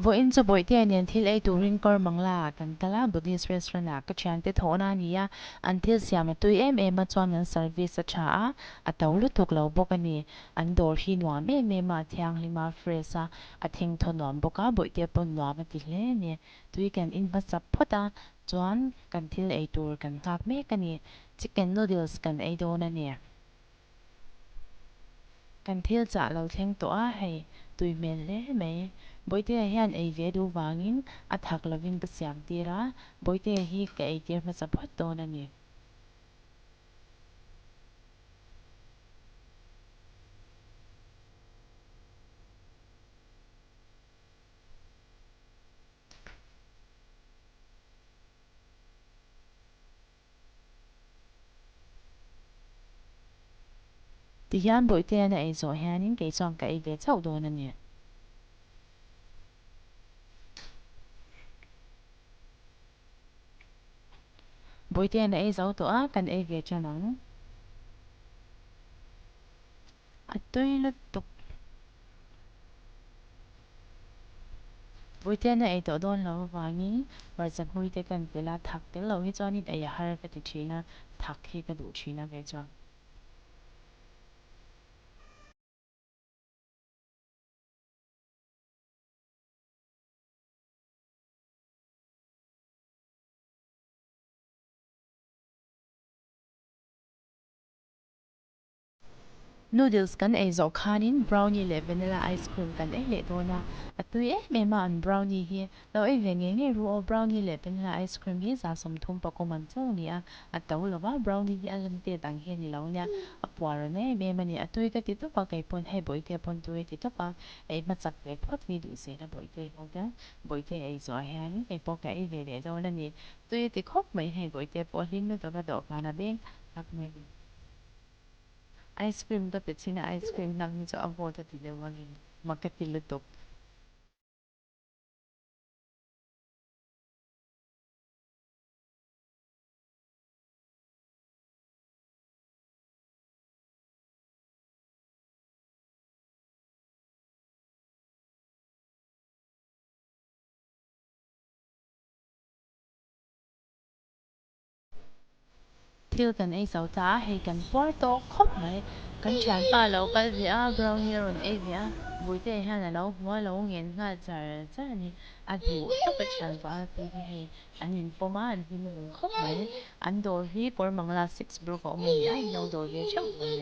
Vô in cho buổi tiệc niên thil ấy turin kor mangla kan tala Buddhist restaurant la ka chan te thona nia an thil siam tui em ma chuan an service a tha a to lu tuk lo bok ani an dor hi nuam me ma thiang lima fresa a thing thonom boka buổi tiệc pon nuam ti hle ni tui kan in ba sap phota chuan kan thil ei tur kan kap me kani chicken noodles kan ei do na ni kan thil cha lo thleng to a hei tui mel le mai boite hian ei ve du wangin a thak lovin pasiam tira boite hi ka ei tir ma sapot ton ani ti hian boite na ei zo hianin ke chong ka ei ve chau don ani boite na ei zo to a kan ei ve chanang a tui lu tuk boite na ei to don lo wangin war chan hui te kan tela thak te lo hi chuanin ei har ka ti thina thak hi ka du thina ve chuan noodles kan ei zo khanin brownie le vanilla ice cream kan ei le dona atui me ma an brownie hi lo ei ve nge ru o brownie le vanilla ice cream hi za som thum pa ko man chaw ni a to lo wa brownie hi alam te dang hi ni lo nya a puar ne me mani atui ka ti to pa kai pon he boi te pon tu ti to pa ei ma chak ve phot ni du se na boi te ho ga boi te ei zo ha ni ei po ka ei ve le do na ni tui ti khop mai he boi te po hin no to ka do ka na be ak me ice cream to pitsina ice cream nang cho abo to tilawangin makatilutok thil kan ei so ta hei kan por to khop mai kan chan pa lo kal via brownie ron ei via buite han lo hua lo ngen nga char cha ni a du to ka chan pa ti hei anin poma an hin lo khop mai an dor hi por mangla 6 bro ko mai ai no dor ve chau mai